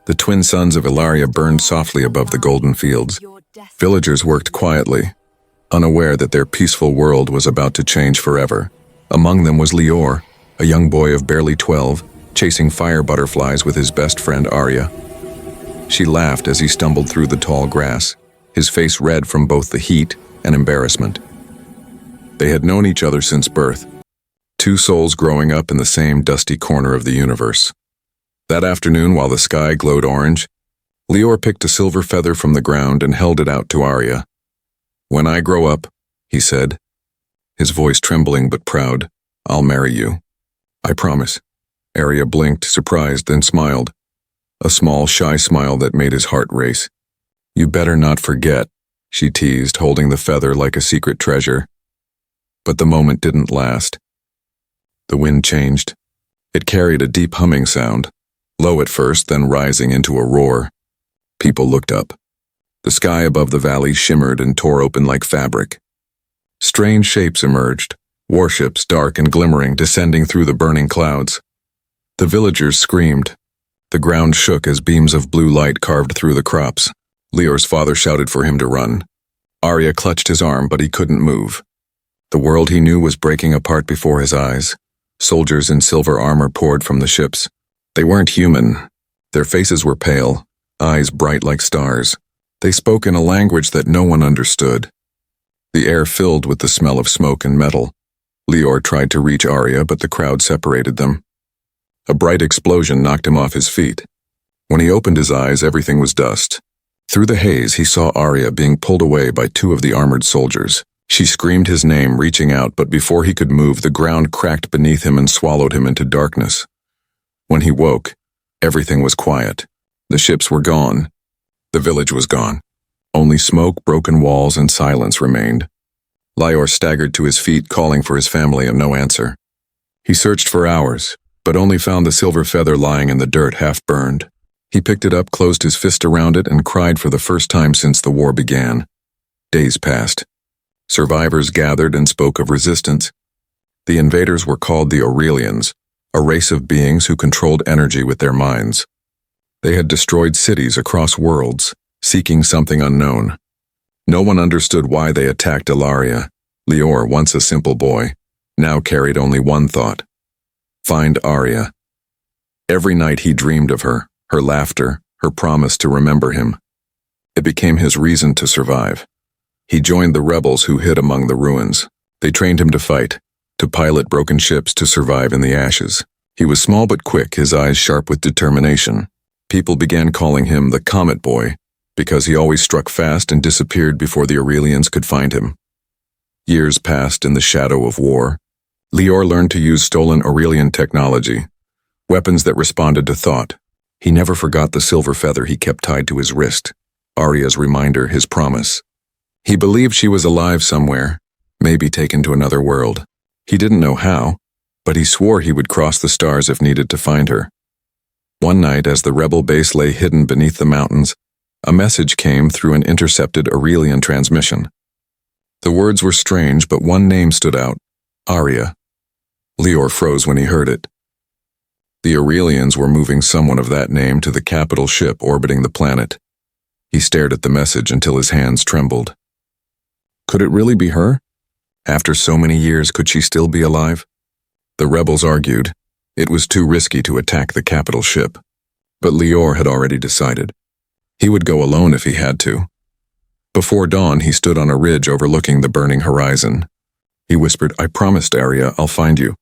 The twin suns of Ilaria burned softly above the golden fields. Villagers worked quietly, unaware that their peaceful world was about to change forever. Among them was Lior, a young boy of barely 12, chasing fire butterflies with his best friend Arya. She laughed as he stumbled through the tall grass, his face red from both the heat and embarrassment. They had known each other since birth, two souls growing up in the same dusty corner of the universe. That afternoon, while the sky glowed orange, Lior picked a silver feather from the ground and held it out to Arya. "When I grow up," he said, his voice trembling but proud, "I'll marry you. I promise." Arya blinked, surprised, then smiled. A small, shy smile that made his heart race. "You better not forget," she teased, holding the feather like a secret treasure. But the moment didn't last. The wind changed. It carried a deep humming sound, low at first, then rising into a roar. People looked up. The sky above the valley shimmered and tore open like fabric. Strange shapes emerged, warships dark and glimmering descending through the burning clouds. The villagers screamed. The ground shook as beams of blue light carved through the crops. Lior's father shouted for him to run. Arya clutched his arm, but he couldn't move. The world he knew was breaking apart before his eyes. Soldiers in silver armor poured from the ships. They weren't human. Their faces were pale, eyes bright like stars. They spoke in a language that no one understood. The air filled with the smell of smoke and metal. Lior tried to reach Arya, but the crowd separated them. A bright explosion knocked him off his feet. When he opened his eyes, everything was dust. Through the haze, he saw Arya being pulled away by two of the armored soldiers. She screamed his name, reaching out, but before he could move, the ground cracked beneath him and swallowed him into darkness. When he woke, everything was quiet. The ships were gone. The village was gone. Only smoke, broken walls, and silence remained. Lior staggered to his feet, calling for his family, and no answer. He searched for hours, but only found the silver feather lying in the dirt, half burned. He picked it up, closed his fist around it, and cried for the first time since the war began. Days passed. Survivors gathered and spoke of resistance. The invaders were called the Aurelians, a race of beings who controlled energy with their minds. They had destroyed cities across worlds, seeking something unknown. No one understood why they attacked Ilaria. Lior, once a simple boy, now carried only one thought: find Arya. Every night he dreamed of her, her laughter, her promise to remember him. It became his reason to survive. He joined the rebels who hid among the ruins. They trained him to fight, to pilot broken ships, to survive in the ashes. He was small but quick, his eyes sharp with determination. People began calling him the Comet Boy, because he always struck fast and disappeared before the Aurelians could find him. Years passed in the shadow of war. Lior learned to use stolen Aurelian technology, weapons that responded to thought. He never forgot the silver feather he kept tied to his wrist, Arya's reminder, his promise. He believed she was alive somewhere, maybe taken to another world. He didn't know how, but he swore he would cross the stars if needed to find her. One night, as the rebel base lay hidden beneath the mountains, a message came through an intercepted Aurelian transmission. The words were strange, but one name stood out: Arya. Lior froze when he heard it. The Aurelians were moving someone of that name to the capital ship orbiting the planet. He stared at the message until his hands trembled. Could it really be her? After so many years, could she still be alive? The rebels argued. It was too risky to attack the capital ship. But Lior had already decided. He would go alone if he had to. Before dawn, he stood on a ridge overlooking the burning horizon. He whispered, "I promised Arya, I'll find you."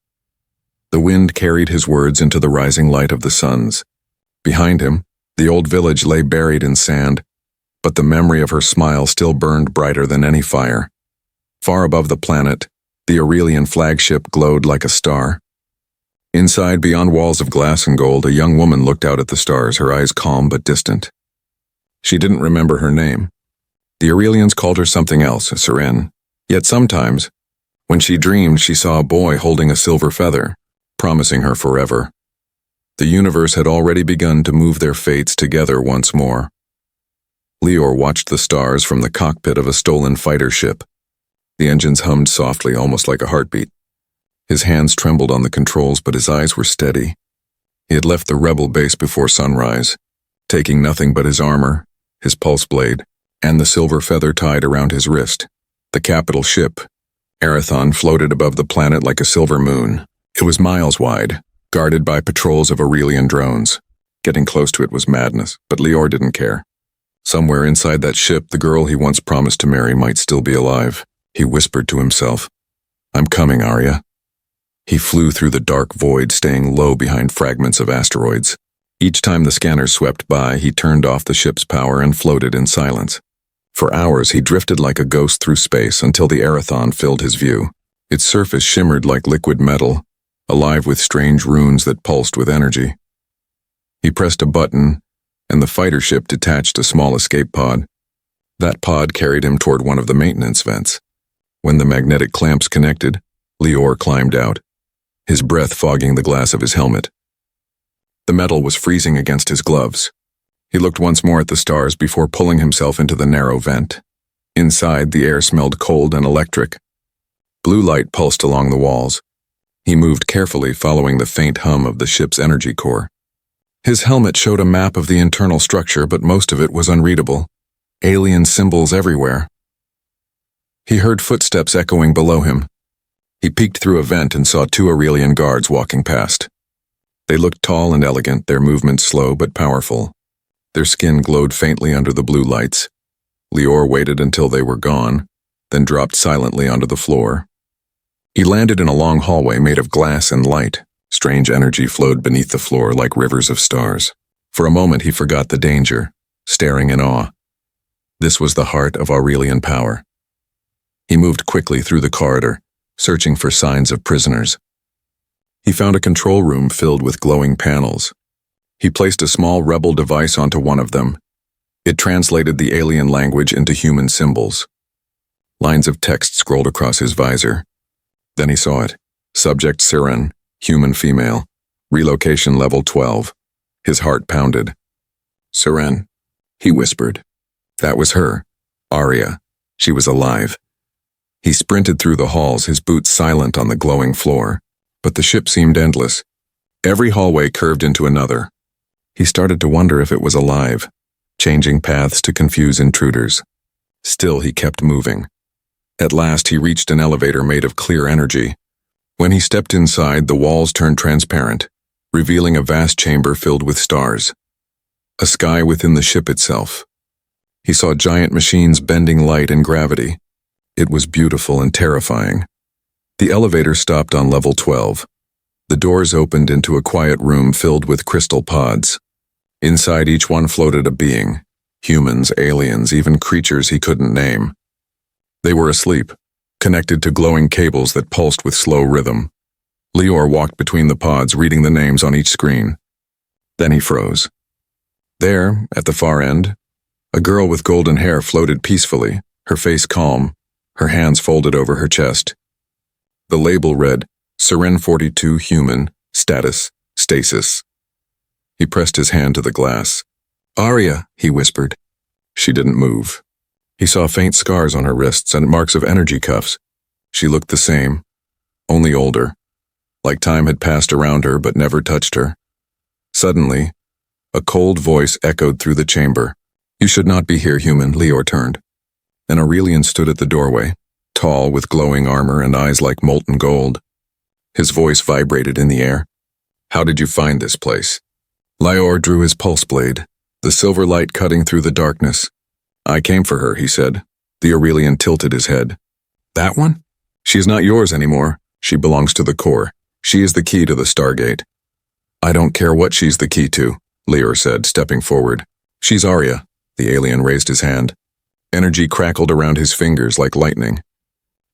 The wind carried his words into the rising light of the suns. Behind him, the old village lay buried in sand, but the memory of her smile still burned brighter than any fire. Far above the planet, the Aurelian flagship glowed like a star. Inside, beyond walls of glass and gold, a young woman looked out at the stars, her eyes calm but distant. She didn't remember her name. The Aurelians called her something else, Seren. Yet sometimes, when she dreamed, she saw a boy holding a silver feather, promising her forever. The universe had already begun to move their fates together once more. Lior watched the stars from the cockpit of a stolen fighter ship. The engines hummed softly, almost like a heartbeat. His hands trembled on the controls, but his eyes were steady. He had left the rebel base before sunrise, taking nothing but his armor, his pulse blade, and the silver feather tied around his wrist. The capital ship, Arathon, floated above the planet like a silver moon. It was miles wide, guarded by patrols of Aurelian drones. Getting close to it was madness, but Lior didn't care. Somewhere inside that ship, the girl he once promised to marry might still be alive. He whispered to himself, "I'm coming, Arya." He flew through the dark void, staying low behind fragments of asteroids. Each time the scanners swept by, he turned off the ship's power and floated in silence. For hours, he drifted like a ghost through space until the Arathon filled his view. Its surface shimmered like liquid metal, alive with strange runes that pulsed with energy. He pressed a button, and the fighter ship detached a small escape pod. That pod carried him toward one of the maintenance vents. When the magnetic clamps connected, Lior climbed out, his breath fogging the glass of his helmet. The metal was freezing against his gloves. He looked once more at the stars before pulling himself into the narrow vent. Inside, the air smelled cold and electric. Blue light pulsed along the walls. He moved carefully, following the faint hum of the ship's energy core. His helmet showed a map of the internal structure, but most of it was unreadable. Alien symbols everywhere. He heard footsteps echoing below him. He peeked through a vent and saw 2 Aurelian guards walking past. They looked tall and elegant, their movements slow but powerful. Their skin glowed faintly under the blue lights. Lior waited until they were gone, then dropped silently onto the floor. He landed in a long hallway made of glass and light. Strange energy flowed beneath the floor like rivers of stars. For a moment he forgot the danger, staring in awe. This was the heart of Aurelian power. He moved quickly through the corridor, searching for signs of prisoners. He found a control room filled with glowing panels. He placed a small rebel device onto one of them. It translated the alien language into human symbols. Lines of text scrolled across his visor. Then he saw it. Subject Siren, human female. Relocation level 12. His heart pounded. Siren, he whispered. That was her. Arya. She was alive. He sprinted through the halls, his boots silent on the glowing floor. But the ship seemed endless. Every hallway curved into another. He started to wonder if it was alive, changing paths to confuse intruders. Still, he kept moving. At last, he reached an elevator made of clear energy. When he stepped inside, the walls turned transparent, revealing a vast chamber filled with stars. A sky within the ship itself. He saw giant machines bending light and gravity. It was beautiful and terrifying. The elevator stopped on level 12. The doors opened into a quiet room filled with crystal pods. Inside each one floated a being. Humans, aliens, even creatures he couldn't name. They were asleep, connected to glowing cables that pulsed with slow rhythm. Lior walked between the pods, reading the names on each screen. Then he froze. There, at the far end, a girl with golden hair floated peacefully, her face calm, her hands folded over her chest. The label read, Seren 42 Human, Status, Stasis. He pressed his hand to the glass. Arya, he whispered. She didn't move. He saw faint scars on her wrists and marks of energy cuffs. She looked the same, only older, like time had passed around her but never touched her. Suddenly, a cold voice echoed through the chamber. You should not be here, human. Lior turned. An Aurelian stood at the doorway, tall with glowing armor and eyes like molten gold. His voice vibrated in the air. How did you find this place? Lior drew his pulse blade, the silver light cutting through the darkness. I came for her, he said. The Aurelian tilted his head. That one? She is not yours anymore. She belongs to the core. She is the key to the Stargate. I don't care what she's the key to, Lior said, stepping forward. She's Arya. The alien raised his hand. Energy crackled around his fingers like lightning.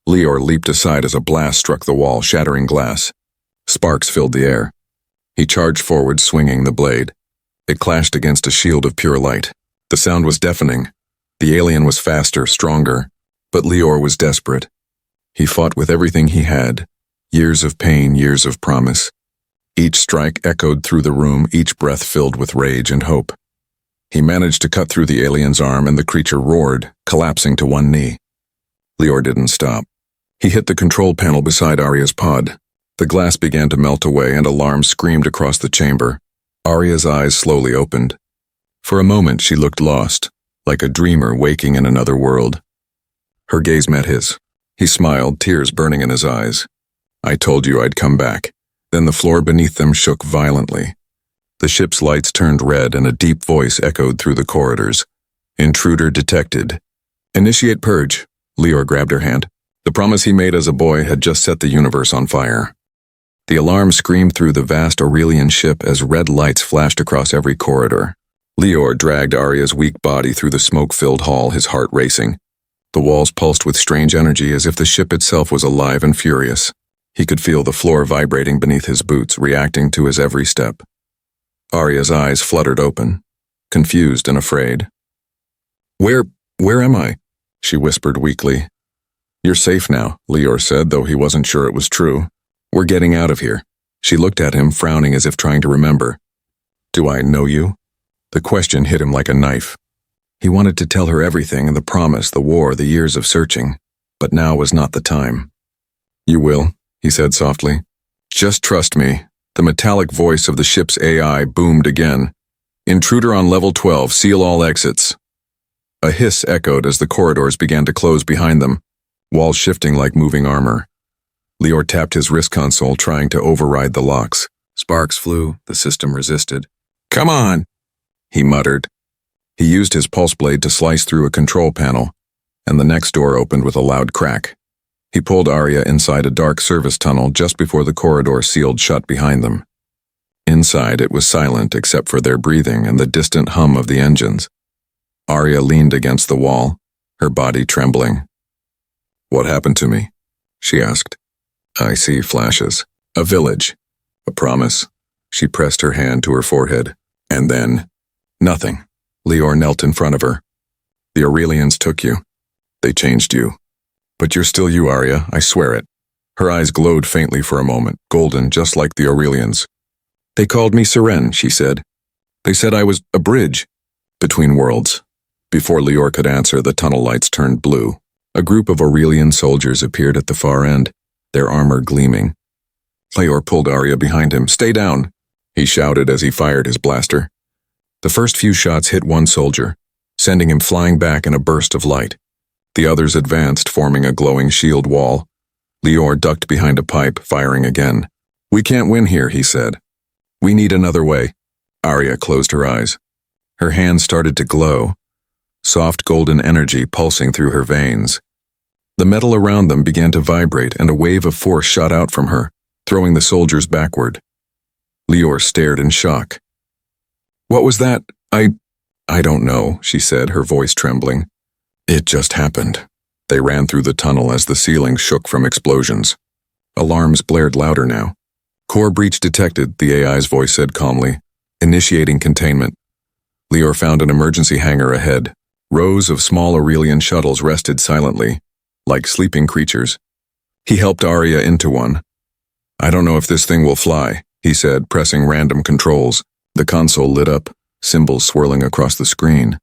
Lior leaped aside as a blast struck the wall, shattering glass. Sparks filled the air. He charged forward, swinging the blade. It clashed against a shield of pure light. The sound was deafening. The alien was faster, stronger, but Lior was desperate. He fought with everything he had. Years of pain, years of promise. Each strike echoed through the room, each breath filled with rage and hope. He managed to cut through the alien's arm and the creature roared, collapsing to one knee. Lior didn't stop. He hit the control panel beside Arya's pod. The glass began to melt away and alarm screamed across the chamber. Arya's eyes slowly opened. For a moment she looked lost, like a dreamer waking in another world. Her gaze met his. He smiled, tears burning in his eyes. "I told you I'd come back." Then the floor beneath them shook violently. The ship's lights turned red and a deep voice echoed through the corridors. "Intruder detected. Initiate purge." Lior grabbed her hand. The promise he made as a boy had just set the universe on fire. The alarm screamed through the vast Aurelian ship as red lights flashed across every corridor. Lior dragged Arya's weak body through the smoke-filled hall, his heart racing. The walls pulsed with strange energy as if the ship itself was alive and furious. He could feel the floor vibrating beneath his boots, reacting to his every step. Arya's eyes fluttered open, confused and afraid. Where am I?" she whispered weakly. "You're safe now," Lior said, though he wasn't sure it was true. "We're getting out of here." She looked at him, frowning as if trying to remember. "Do I know you?" The question hit him like a knife. He wanted to tell her everything, the promise, the war, the years of searching, but now was not the time. "You will," he said softly. "Just trust me." The metallic voice of the ship's AI boomed again. "Intruder on level 12, seal all exits." A hiss echoed as the corridors began to close behind them, walls shifting like moving armor. Lior tapped his wrist console, trying to override the locks. Sparks flew, the system resisted. "Come on," he muttered. He used his pulse blade to slice through a control panel, and the next door opened with a loud crack. He pulled Arya inside a dark service tunnel just before the corridor sealed shut behind them. Inside, it was silent except for their breathing and the distant hum of the engines. Arya leaned against the wall, her body trembling. "What happened to me?" she asked. "I see flashes. A village. A promise." She pressed her hand to her forehead. "And then, nothing." Lior knelt in front of her. "The Aurelians took you. They changed you. But you're still you, Arya, I swear it." Her eyes glowed faintly for a moment, golden just like the Aurelians. "They called me Seren," she said. "They said I was a bridge between worlds." Before Lior could answer, the tunnel lights turned blue. A group of Aurelian soldiers appeared at the far end, their armor gleaming. Lior pulled Arya behind him. "Stay down," he shouted as he fired his blaster. The first few shots hit one soldier, sending him flying back in a burst of light. The others advanced, forming a glowing shield wall. Lior ducked behind a pipe, firing again. "We can't win here," he said. "We need another way." Arya closed her eyes. Her hands started to glow, soft golden energy pulsing through her veins. The metal around them began to vibrate, and a wave of force shot out from her, throwing the soldiers backward. Lior stared in shock. "What was that? I don't know," she said, her voice trembling. "It just happened." They ran through the tunnel as the ceiling shook from explosions. Alarms blared louder now. "Core breach detected," the AI's voice said calmly. "Initiating containment." Lior found an emergency hangar ahead. Rows of small Aurelian shuttles rested silently, like sleeping creatures. He helped Arya into one. "I don't know if this thing will fly," he said, pressing random controls. The console lit up, symbols swirling across the screen.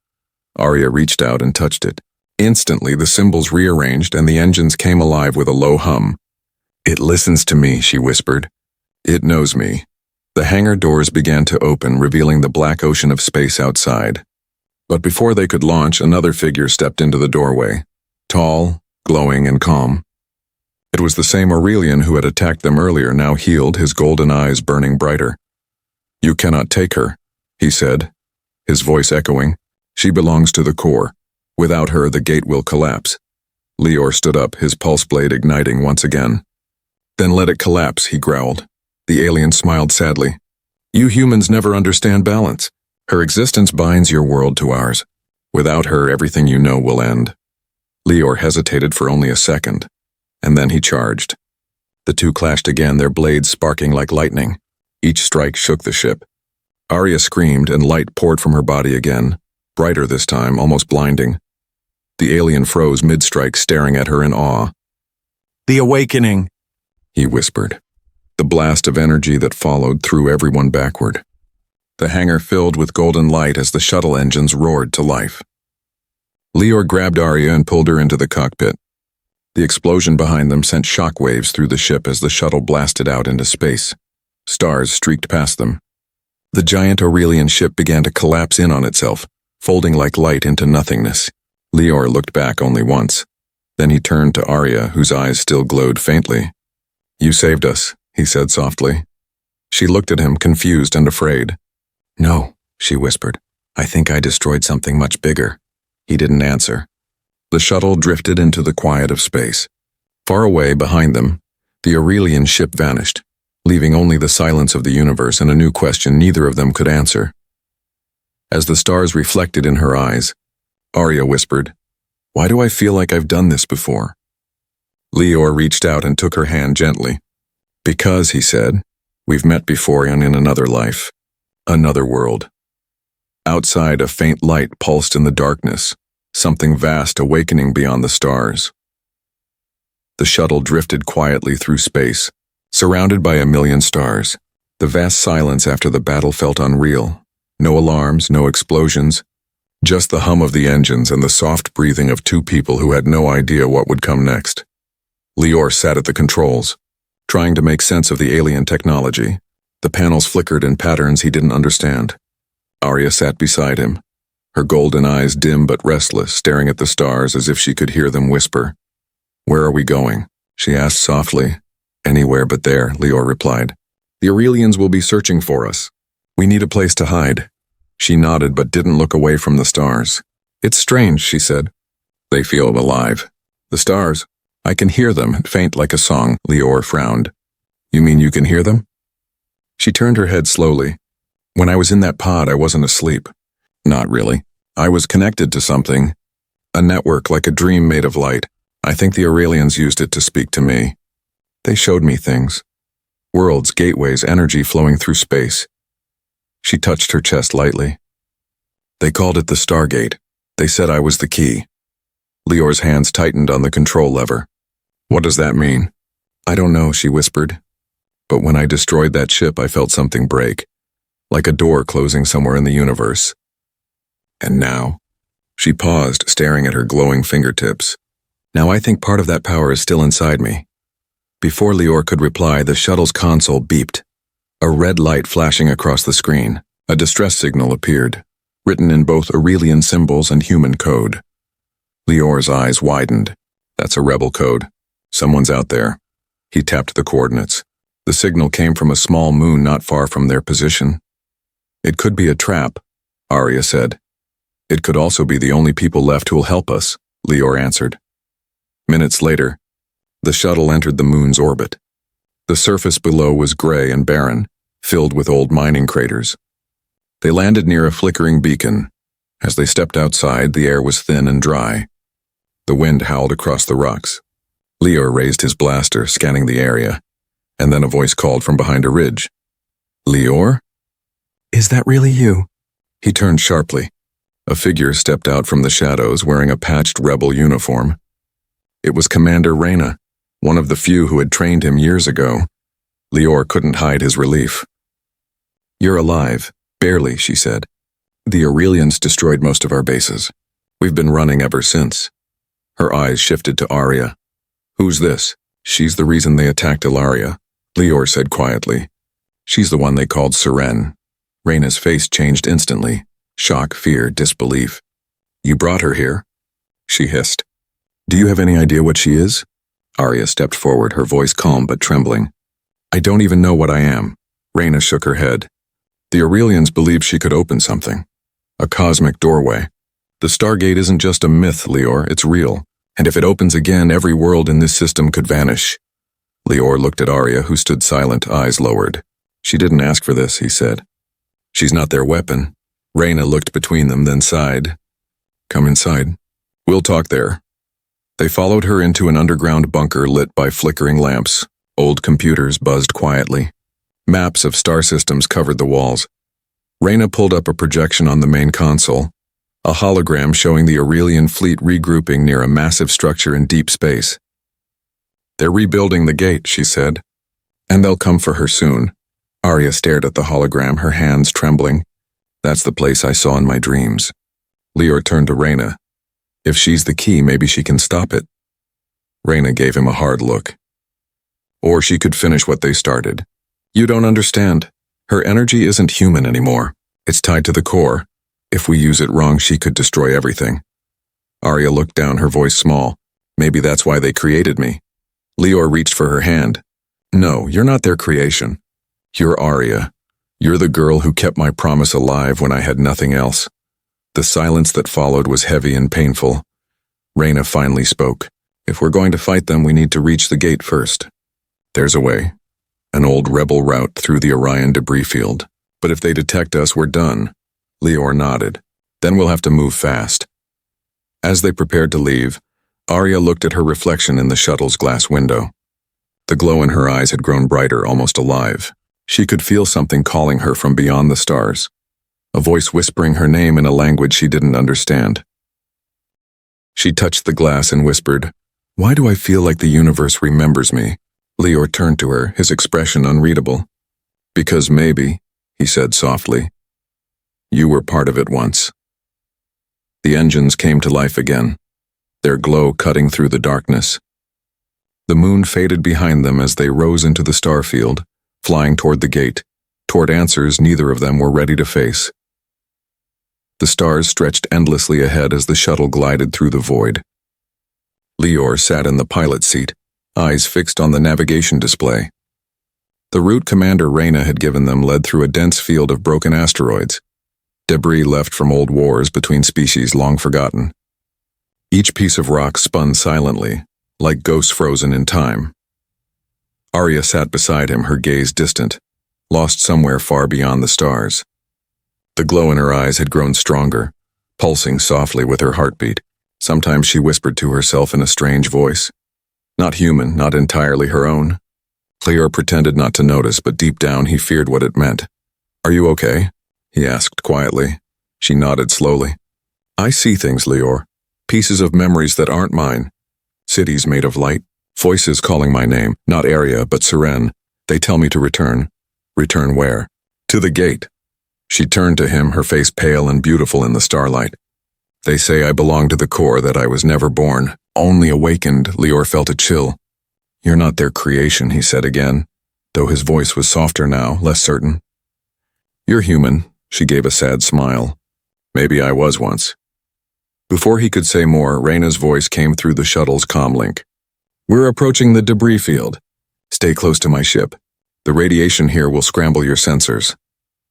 Arya reached out and touched it. Instantly, the symbols rearranged and the engines came alive with a low hum. "It listens to me," she whispered. "It knows me." The hangar doors began to open, revealing the black ocean of space outside. But before they could launch, another figure stepped into the doorway, tall, glowing, and calm. It was the same Aurelian who had attacked them earlier, now healed, his golden eyes burning brighter. "You cannot take her," he said, his voice echoing. "She belongs to the core. Without her, the gate will collapse." Lior stood up, his pulse blade igniting once again. "Then let it collapse," he growled. The alien smiled sadly. "You humans never understand balance. Her existence binds your world to ours. Without her, everything you know will end." Lior hesitated for only a second, and then he charged. The two clashed again, their blades sparking like lightning. Each strike shook the ship. Arya screamed, and light poured from her body again, brighter this time, almost blinding. The alien froze mid-strike, staring at her in awe. "The awakening," he whispered. The blast of energy that followed threw everyone backward. The hangar filled with golden light as the shuttle engines roared to life. Lior grabbed Arya and pulled her into the cockpit. The explosion behind them sent shockwaves through the ship as the shuttle blasted out into space. Stars streaked past them. The giant Aurelian ship began to collapse in on itself, folding like light into nothingness. Lior looked back only once. Then he turned to Arya, whose eyes still glowed faintly. "You saved us," he said softly. She looked at him, confused and afraid. "No," she whispered. "I think I destroyed something much bigger." He didn't answer. The shuttle drifted into the quiet of space. Far away behind them, the Aurelian ship vanished, leaving only the silence of the universe and a new question neither of them could answer. As the stars reflected in her eyes, Arya whispered, "Why do I feel like I've done this before?" Lior reached out and took her hand gently. "Because," he said, "we've met before and in another life, another world." Outside, a faint light pulsed in the darkness, something vast awakening beyond the stars. The shuttle drifted quietly through space, surrounded by a million stars. The vast silence after the battle felt unreal. No alarms, no explosions, just the hum of the engines and the soft breathing of two people who had no idea what would come next. Lior sat at the controls, trying to make sense of the alien technology. The panels flickered in patterns he didn't understand. Arya sat beside him, her golden eyes dim but restless, staring at the stars as if she could hear them whisper. "Where are we going?" she asked softly. "Anywhere but there," Lior replied. "The Aurelians will be searching for us. We need a place to hide." She nodded but didn't look away from the stars. "It's strange," she said. "They feel alive. The stars, I can hear them, faint like a song." Lior frowned. "You mean you can hear them?" She turned her head slowly. "When I was in that pod, I wasn't asleep." "Not really. I was connected to something. A network like a dream made of light. I think the Aurelians used it to speak to me. They showed me things. Worlds, gateways, energy flowing through space." She touched her chest lightly. "They called it the Stargate. They said I was the key." Lior's hands tightened on the control lever. "What does that mean?" "I don't know," she whispered. "But when I destroyed that ship, I felt something break, like a door closing somewhere in the universe. And now?" She paused, staring at her glowing fingertips. "Now I think part of that power is still inside me." Before Lior could reply, the shuttle's console beeped. A red light flashing across the screen. A distress signal appeared, written in both Aurelian symbols and human code. Lior's eyes widened. "That's a rebel code. Someone's out there." He tapped the coordinates. The signal came from a small moon not far from their position. "It could be a trap," Arya said. "It could also be the only people left who'll help us," Lior answered. Minutes later, the shuttle entered the moon's orbit. The surface below was gray and barren, filled with old mining craters. They landed near a flickering beacon. As they stepped outside, the air was thin and dry. The wind howled across the rocks. Lior raised his blaster, scanning the area, and then a voice called from behind a ridge. "Lior? Is that really you?" He turned sharply. A figure stepped out from the shadows wearing a patched rebel uniform. It was Commander Reyna, one of the few who had trained him years ago. Lior couldn't hide his relief. "You're alive, barely," she said. "The Aurelians destroyed most of our bases. We've been running ever since." Her eyes shifted to Arya. "Who's this?" "She's the reason they attacked Ilaria," Lior said quietly. "She's the one they called Siren." Reyna's face changed instantly. Shock, fear, disbelief. "You brought her here?" she hissed. "Do you have any idea what she is?" Arya stepped forward, her voice calm but trembling. "I don't even know what I am." Reyna shook her head. "The Aurelians believe she could open something. A cosmic doorway. The Stargate isn't just a myth, Lior, it's real. And if it opens again, every world in this system could vanish." Lior looked at Arya, who stood silent, eyes lowered. "She didn't ask for this," he said. "She's not their weapon." Reyna looked between them, then sighed. "Come inside. We'll talk there." They followed her into an underground bunker lit by flickering lamps. Old computers buzzed quietly. Maps of star systems covered the walls. Reyna pulled up a projection on the main console, a hologram showing the Aurelian fleet regrouping near a massive structure in deep space. "They're rebuilding the gate," she said. "And they'll come for her soon." Arya stared at the hologram, her hands trembling. "That's the place I saw in my dreams." Lior turned to Reyna. "If she's the key, maybe she can stop it." Reyna gave him a hard look. "Or she could finish what they started." "You don't understand." Her energy isn't human anymore. It's tied to the core. If we use it wrong, she could destroy everything. Arya looked down, her voice small. Maybe that's why they created me. Lior reached for her hand. No, you're not their creation. You're Arya. You're the girl who kept my promise alive when I had nothing else. The silence that followed was heavy and painful. Reyna finally spoke. If we're going to fight them, we need to reach the gate first. There's a way. An old rebel route through the Orion debris field. But if they detect us, we're done. Lior nodded. Then we'll have to move fast. As they prepared to leave, Arya looked at her reflection in the shuttle's glass window. The glow in her eyes had grown brighter, almost alive. She could feel something calling her from beyond the stars. A voice whispering her name in a language she didn't understand. She touched the glass and whispered, "Why do I feel like the universe remembers me?" Lior turned to her, his expression unreadable. "Because maybe," he said softly, "you were part of it once." The engines came to life again, their glow cutting through the darkness. The moon faded behind them as they rose into the star field, flying toward the gate, toward answers neither of them were ready to face. The stars stretched endlessly ahead as the shuttle glided through the void. Lior sat in the pilot's seat, eyes fixed on the navigation display. The route Commander Reyna had given them led through a dense field of broken asteroids, debris left from old wars between species long forgotten. Each piece of rock spun silently, like ghosts frozen in time. Arya sat beside him, her gaze distant, lost somewhere far beyond the stars. The glow in her eyes had grown stronger, pulsing softly with her heartbeat. Sometimes she whispered to herself in a strange voice. Not human, not entirely her own. Lior pretended not to notice, but deep down he feared what it meant. "Are you okay?" he asked quietly. She nodded slowly. "I see things, Lior. Pieces of memories that aren't mine. Cities made of light. Voices calling my name, not Arya, but Seren. They tell me to return. Return where? To the gate." She turned to him, her face pale and beautiful in the starlight. "They say I belong to the core, that I was never born, only awakened." Lior felt a chill. "You're not their creation," he said again, though his voice was softer now, less certain. "You're human," she gave a sad smile. "Maybe I was once." Before he could say more, Reyna's voice came through the shuttle's comlink. "We're approaching the debris field. Stay close to my ship. The radiation here will scramble your sensors."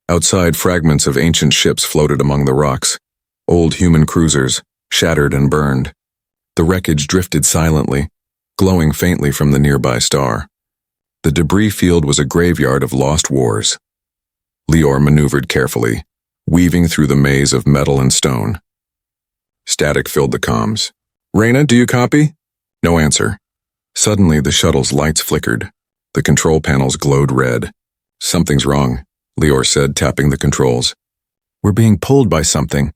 Outside, fragments of ancient ships floated among the rocks. Old human cruisers, shattered and burned. The wreckage drifted silently, glowing faintly from the nearby star. The debris field was a graveyard of lost wars. Lior maneuvered carefully, weaving through the maze of metal and stone. Static filled the comms. "Reyna, do you copy?" No answer. Suddenly, the shuttle's lights flickered. The control panels glowed red. "Something's wrong," Lior said, tapping the controls. "We're being pulled by something."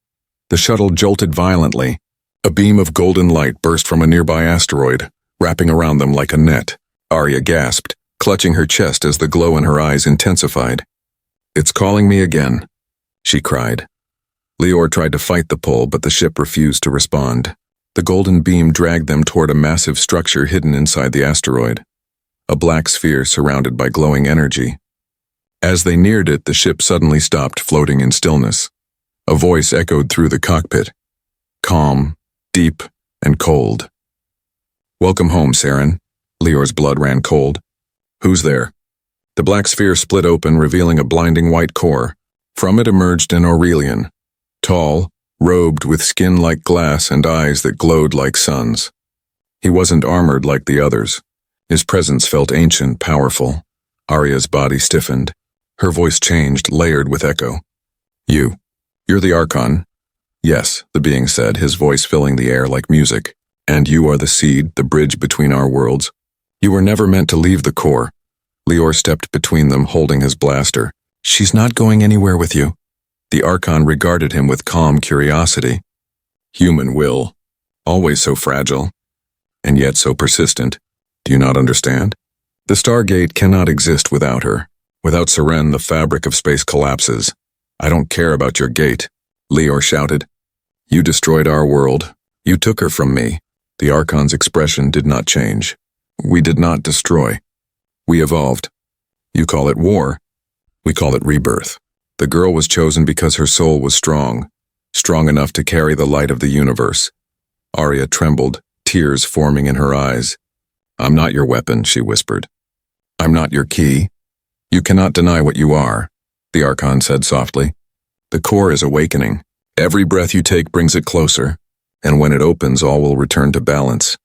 The shuttle jolted violently. A beam of golden light burst from a nearby asteroid, wrapping around them like a net. Arya gasped, clutching her chest as the glow in her eyes intensified. "It's calling me again," she cried. Lior tried to fight the pull, but the ship refused to respond. The golden beam dragged them toward a massive structure hidden inside the asteroid, a black sphere surrounded by glowing energy. As they neared it, the ship suddenly stopped, floating in stillness. A voice echoed through the cockpit, calm, deep, and cold. "Welcome home, Saren." Lior's blood ran cold. "Who's there?" The black sphere split open, revealing a blinding white core. From it emerged an Aurelian, tall, robed with skin like glass and eyes that glowed like suns. He wasn't armored like the others. His presence felt ancient, powerful. Arya's body stiffened. Her voice changed, layered with echo. You're the Archon." "Yes," the being said, his voice filling the air like music. "And you are the seed, the bridge between our worlds. You were never meant to leave the core." Lior stepped between them, holding his blaster. "She's not going anywhere with you." The Archon regarded him with calm curiosity. "Human will, always so fragile, and yet so persistent. Do you not understand? The Stargate cannot exist without her. Without Seren, the fabric of space collapses. I don't care about your gate," Lior shouted. "You destroyed our world. You took her from me." The Archon's expression did not change. "We did not destroy. We evolved. You call it war. We call it rebirth. The girl was chosen because her soul was strong, strong enough to carry the light of the universe. Arya trembled, tears forming in her eyes. I'm not your weapon, she whispered. I'm not your key. You cannot deny what you are, the Archon said softly. The core is awakening. Every breath you take brings it closer, and when it opens, all will return to balance.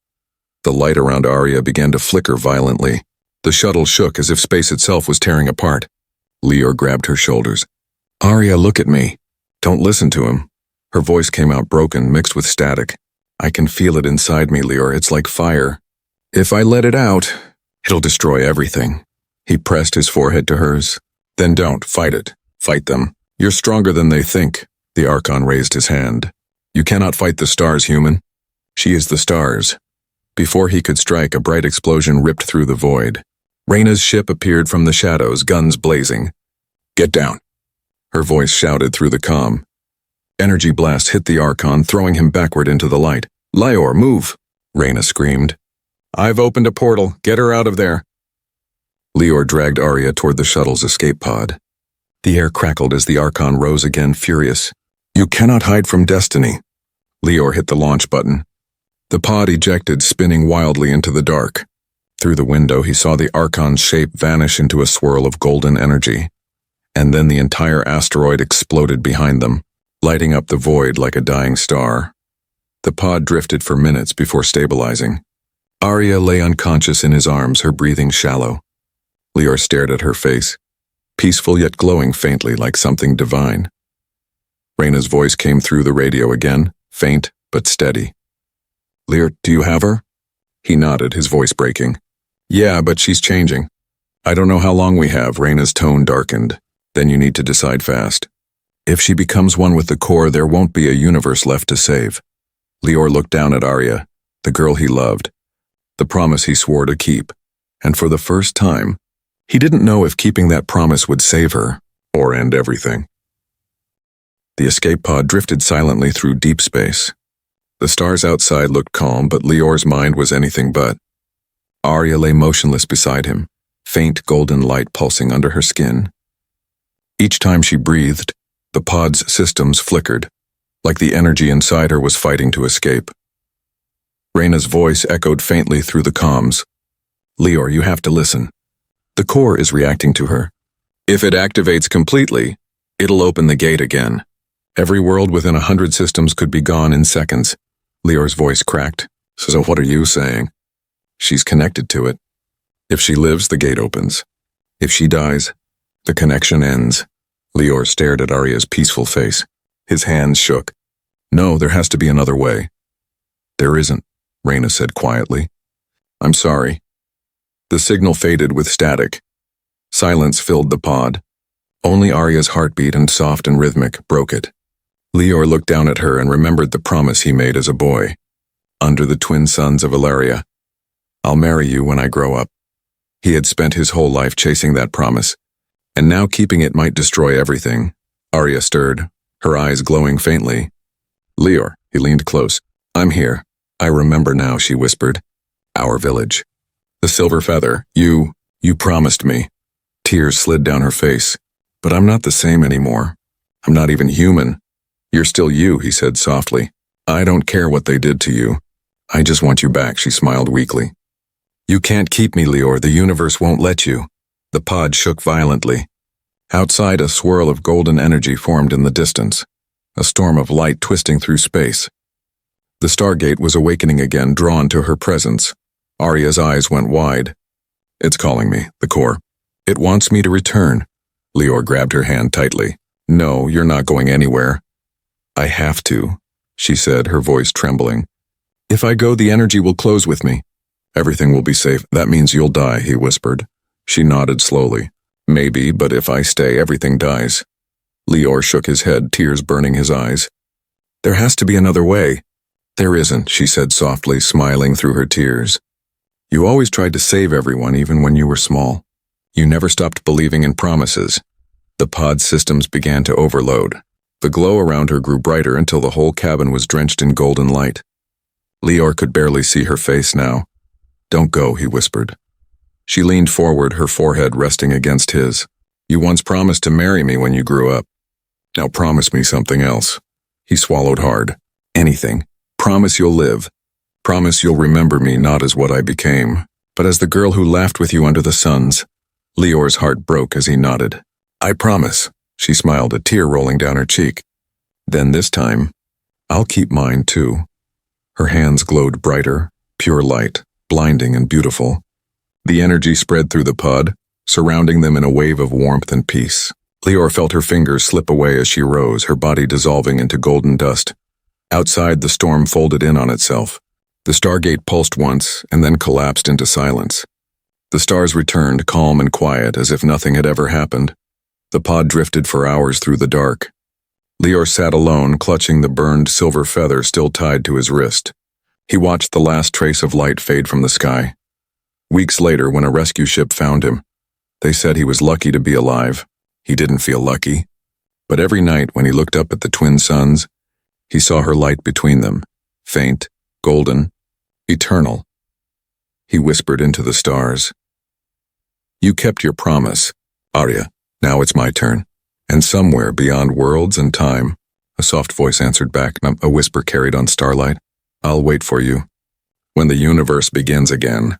The light around Arya began to flicker violently. The shuttle shook as if space itself was tearing apart. Lior grabbed her shoulders. Arya, look at me. Don't listen to him. Her voice came out broken, mixed with static. I can feel it inside me, Lior. It's like fire. If I let it out, it'll destroy everything. He pressed his forehead to hers. Then don't. Fight it. Fight them. You're stronger than they think. The Archon raised his hand. You cannot fight the stars, human. She is the stars. Before he could strike, a bright explosion ripped through the void. Rhaena's ship appeared from the shadows, guns blazing. Get down. Her voice shouted through the comm. Energy blast hit the Archon, throwing him backward into the light. Lior, move! Rhaena screamed. I've opened a portal. Get her out of there. Lior dragged Arya toward the shuttle's escape pod. The air crackled as the Archon rose again, furious. You cannot hide from destiny. Lior hit the launch button. The pod ejected, spinning wildly into the dark. Through the window, he saw the Archon's shape vanish into a swirl of golden energy. And then the entire asteroid exploded behind them, lighting up the void like a dying star. The pod drifted for minutes before stabilizing. Arya lay unconscious in his arms, her breathing shallow. Lior stared at her face, peaceful yet glowing faintly like something divine. Rhaena's voice came through the radio again, faint but steady. Lior, do you have her? He nodded, his voice breaking. Yeah, but she's changing. I don't know how long we have. Rhaena's tone darkened. Then you need to decide fast. If she becomes one with the core, there won't be a universe left to save. Lior looked down at Arya, the girl he loved, the promise he swore to keep, and for the first time, he didn't know if keeping that promise would save her or end everything. The escape pod drifted silently through deep space. The stars outside looked calm, but Lior's mind was anything but. Arya lay motionless beside him, faint golden light pulsing under her skin. Each time she breathed, the pod's systems flickered, like the energy inside her was fighting to escape. Rhaena's voice echoed faintly through the comms. Lior, you have to listen. The core is reacting to her. If it activates completely, it'll open the gate again. Every world within 100 systems could be gone in seconds. Lior's voice cracked. So what are you saying? She's connected to it. If she lives, the gate opens. If she dies, the connection ends. Lior stared at Arya's peaceful face. His hands shook. No, there has to be another way. There isn't, Rhaena said quietly. I'm sorry. The signal faded with static. Silence filled the pod. Only Arya's heartbeat, and soft and rhythmic, broke it. Lior looked down at her and remembered the promise he made as a boy. Under the twin suns of Valeria. I'll marry you when I grow up. He had spent his whole life chasing that promise, and now keeping it might destroy everything. Arya stirred, her eyes glowing faintly. Lior, he leaned close. I'm here. I remember now, she whispered. Our village. The silver feather. You promised me. Tears slid down her face. But I'm not the same anymore. I'm not even human. You're still you, he said softly. I don't care what they did to you. I just want you back, she smiled weakly. You can't keep me, Lior. The universe won't let you. The pod shook violently. Outside, a swirl of golden energy formed in the distance, a storm of light twisting through space. The Stargate was awakening again, drawn to her presence. Arya's eyes went wide. It's calling me, the core. It wants me to return. Lior grabbed her hand tightly. No, you're not going anywhere. I have to, she said, her voice trembling. If I go, the energy will close with me. Everything will be safe. That means you'll die, he whispered. She nodded slowly. Maybe, but if I stay, everything dies. Lior shook his head, tears burning his eyes. There has to be another way. There isn't, she said softly, smiling through her tears. You always tried to save everyone, even when you were small. You never stopped believing in promises. The pod systems began to overload. The glow around her grew brighter until the whole cabin was drenched in golden light. Lior could barely see her face now. Don't go, he whispered. She leaned forward, her forehead resting against his. You once promised to marry me when you grew up. Now promise me something else." He swallowed hard. "Anything. Promise you'll live. Promise you'll remember me not as what I became, but as the girl who laughed with you under the suns." Lior's heart broke as he nodded. "I promise," she smiled, a tear rolling down her cheek. "Then this time, I'll keep mine too." Her hands glowed brighter, pure light, blinding and beautiful. The energy spread through the pod, surrounding them in a wave of warmth and peace. Lior felt her fingers slip away as she rose, her body dissolving into golden dust. Outside, the storm folded in on itself. The stargate pulsed once and then collapsed into silence. The stars returned, calm and quiet, as if nothing had ever happened. The pod drifted for hours through the dark. Lior sat alone, clutching the burned silver feather still tied to his wrist. He watched the last trace of light fade from the sky. Weeks later, when a rescue ship found him, they said he was lucky to be alive. He didn't feel lucky. But every night when he looked up at the twin suns, he saw her light between them, faint, golden, eternal. He whispered into the stars, "You kept your promise, Arya. Now it's my turn." And somewhere beyond worlds and time, a soft voice answered back, a whisper carried on starlight, "I'll wait for you. When the universe begins again,